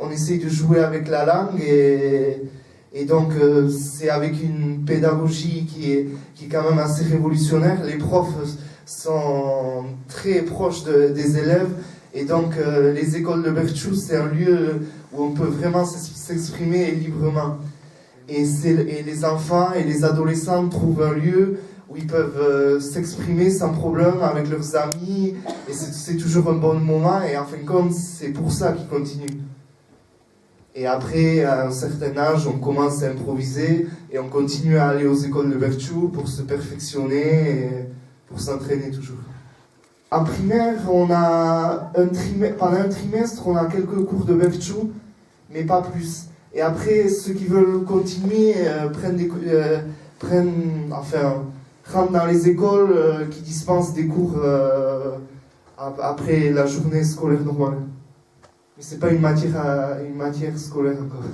on essaye de jouer avec la langue et donc c'est avec une pédagogie qui est quand même assez révolutionnaire. Les profs sont très proches des élèves et donc les écoles de Berthoud, c'est un lieu où on peut vraiment s'exprimer librement. Et les enfants et les adolescents trouvent un lieu où ils peuvent s'exprimer sans problème avec leurs amis, et c'est toujours un bon moment, et en fin de compte, c'est pour ça qu'ils continuent. Et après, à un certain âge, on commence à improviser, et on continue à aller aux écoles de Berthoud pour se perfectionner, et pour s'entraîner toujours. En primaire, pendant un trimestre, on a quelques cours de Berthoud, mais pas plus. Et après, ceux qui veulent continuer rentrent dans les écoles qui dispensent des cours après la journée scolaire normale. Mais ce n'est pas une matière scolaire encore.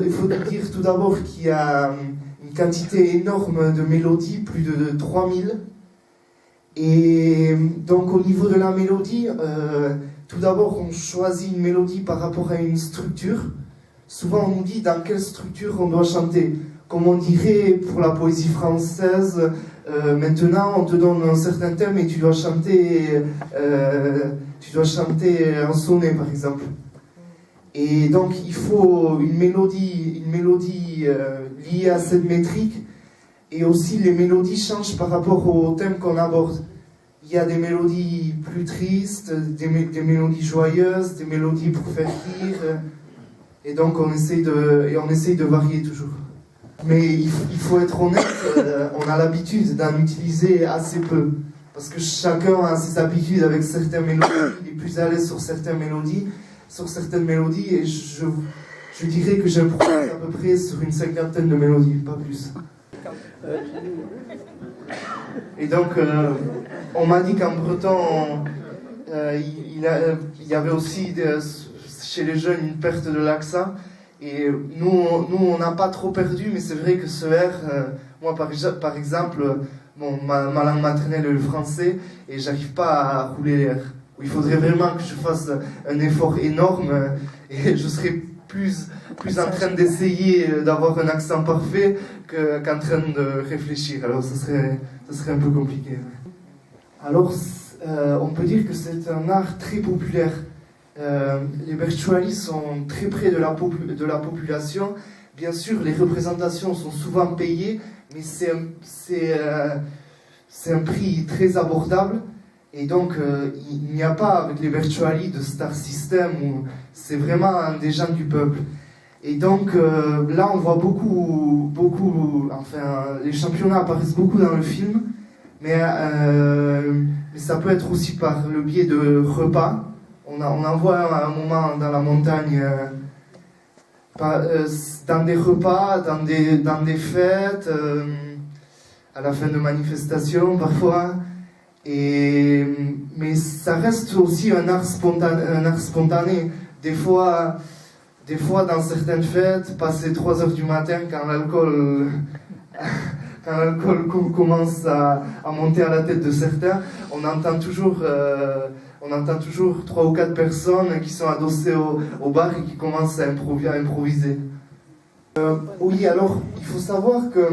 Il faut dire tout d'abord qu'il y a une quantité énorme de mélodies, plus de 3000. Et donc au niveau de la mélodie, tout d'abord on choisit une mélodie par rapport à une structure. Souvent on nous dit dans quelle structure on doit chanter. Comme on dirait pour la poésie française, maintenant on te donne un certain thème et tu dois chanter un sonnet par exemple. Et donc il faut une mélodie liée à cette métrique, et aussi les mélodies changent par rapport au thème qu'on aborde. Il y a des mélodies plus tristes, des mélodies joyeuses, des mélodies pour faire rire, et donc on essaye de varier toujours. Mais il faut être honnête, on a l'habitude d'en utiliser assez peu. Parce que chacun a ses habitudes avec certaines mélodies, il est plus à l'aise sur certaines mélodies, et je dirais que j'improvise à peu près sur une 50aine de mélodies, pas plus. Et donc, on m'a dit qu'en breton, il y avait aussi chez les jeunes une perte de l'accent. Et nous on n'a pas trop perdu, mais c'est vrai que ce R, moi par exemple, ma langue maternelle est le français, et j'arrive pas à rouler les R. Il faudrait vraiment que je fasse un effort énorme, et je serais plus en train d'essayer d'avoir un accent parfait qu'en train de réfléchir. Alors ça serait un peu compliqué. Alors on peut dire que c'est un art très populaire. Les Berchoali sont très près de la population. Bien sûr, les représentations sont souvent payées, mais c'est un prix très abordable. Et donc, il n'y a pas avec les Berchoali de star system, où c'est vraiment des gens du peuple. Et donc, là, on voit les championnats apparaissent beaucoup dans le film, mais ça peut être aussi par le biais de repas. On en voit à un moment dans la montagne, dans des repas, dans des fêtes, à la fin de manifestations parfois. Mais ça reste aussi un art spontané. Des fois, dans certaines fêtes, passer 3h du matin, quand l'alcool commence à monter à la tête de certains, on entend toujours 3 ou 4 personnes qui sont adossées au bar et qui commencent à improviser. Oui, alors, il faut savoir que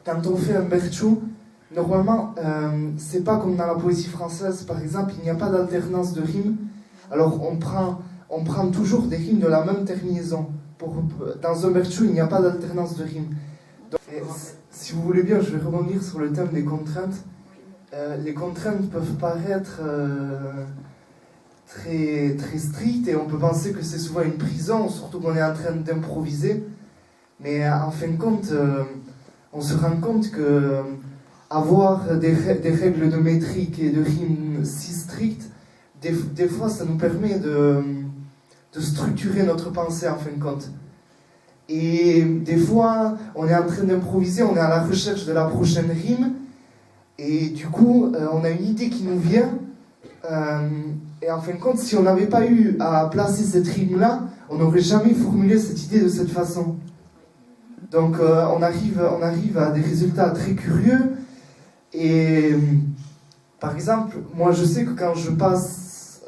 quand on fait un Berthoud, normalement, c'est pas comme dans la poésie française, par exemple, il n'y a pas d'alternance de rimes. Alors, on prend toujours des rimes de la même terminaison. Dans un Berthoud, il n'y a pas d'alternance de rimes. Donc, si vous voulez bien, je vais rebondir sur le thème des contraintes. Les contraintes peuvent paraître très, très strictes, et on peut penser que c'est souvent une prison, surtout qu'on est en train d'improviser. Mais en fin de compte, on se rend compte que avoir des règles de métrique et de rimes si strictes, des fois ça nous permet de structurer notre pensée en fin de compte. Et des fois, on est en train d'improviser, on est à la recherche de la prochaine rime, et du coup, on a une idée qui nous vient, et en fin de compte, si on n'avait pas eu à placer cette rime-là, on n'aurait jamais formulé cette idée de cette façon. Donc on arrive à des résultats très curieux, et par exemple, moi je sais que quand je passe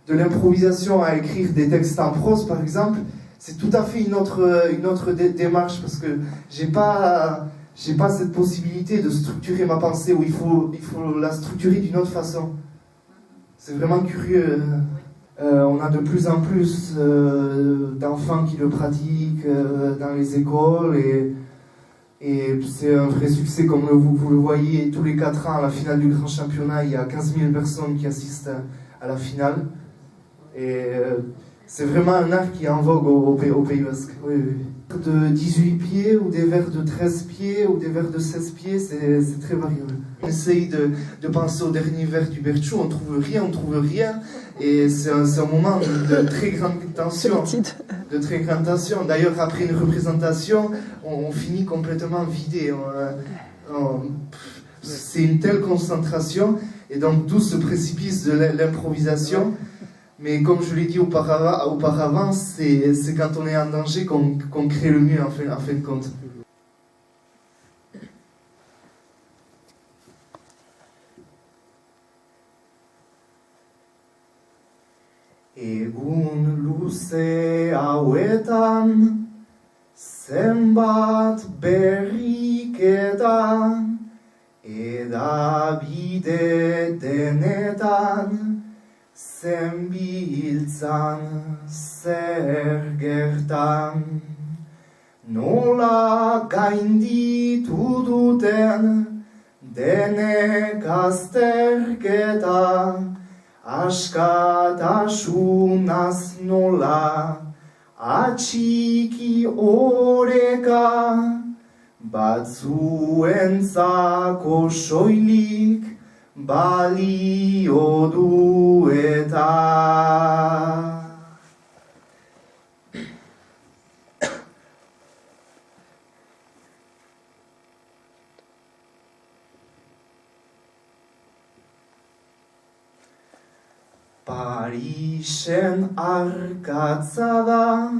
de l'improvisation à écrire des textes en prose, par exemple, c'est tout à fait une autre démarche, parce que j'ai pas cette possibilité de structurer ma pensée, où il faut la structurer d'une autre façon. C'est vraiment curieux. On a de plus en plus d'enfants qui le pratiquent dans les écoles, et c'est un vrai succès, comme vous le voyez, tous les 4 ans, à la finale du grand championnat, il y a 15 000 personnes qui assistent à la finale. Et c'est vraiment un art qui est en vogue au Pays Basque. Oui, oui. De 18 pieds, ou des vers de 13 pieds, ou des vers de 16 pieds, c'est très variable. On essaye de penser au dernier vers du Berthoud, on trouve rien, et c'est un moment de très grande tension. De très grande tension. D'ailleurs, après une représentation, on finit complètement vidé. C'est une telle concentration, et donc d'où ce précipice de l'improvisation. Mais comme je l'ai dit auparavant, c'est quand on est en danger qu'on crée le mieux en fin de compte. Egun luze hauetan, zenbat berriketa, edabide denetan, zenbiltzan zer gertan, nola gainditu duten denek azterketa, askatasunaz nola atxiki oreka, batzuentzako soilik balio du eta. Parisen arkatza da,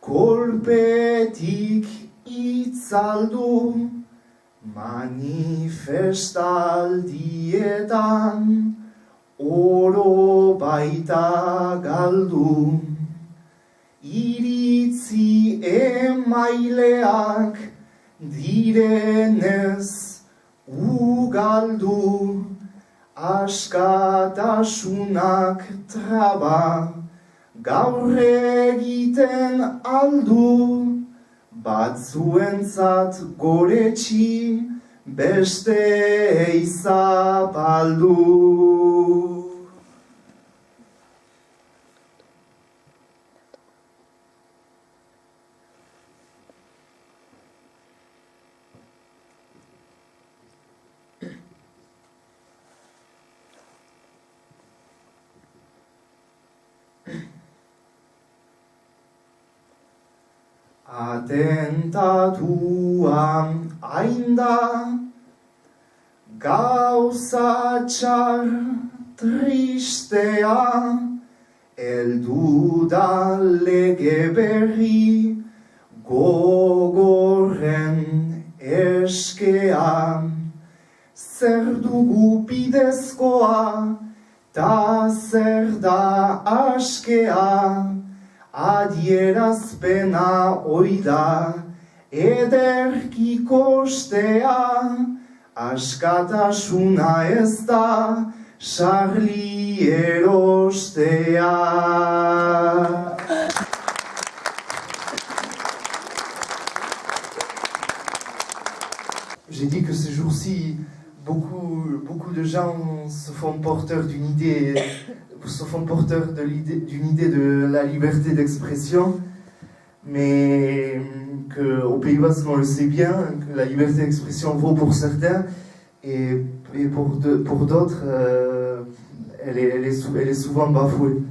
kolpetik itzaldu, manifestaldietan oro baita galdu. Iritzi emaileak direnez ugaldu, askatasunak traba gaur egiten aldu, batzuentzat goretsi, besteei zapaldu. Atentatuan ainda, gauza txar tristea, eldu da lege berri gogorren eskea. Zer dugu bidezkoa, ta zer da askea, adierazpena oida, ederki kostea, askatasuna ez da, sarli erostea. J'ai dit que ces jours-ci, beaucoup de gens se font porteurs d'une idée, d'une idée de la liberté d'expression, mais qu'au Pays Basque, on le sait bien, que la liberté d'expression vaut pour certains, et pour d'autres, elle est souvent bafouée.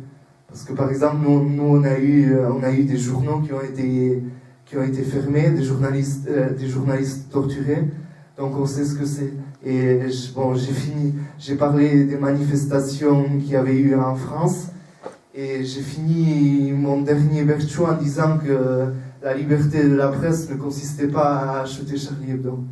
Parce que par exemple, nous on a eu des journaux qui ont été fermés, des journalistes torturés, donc on sait ce que c'est. Et j'ai parlé des manifestations qu'il y avait eu en France, et j'ai fini mon dernier Berthoud en disant que la liberté de la presse ne consistait pas à acheter Charlie Hebdo.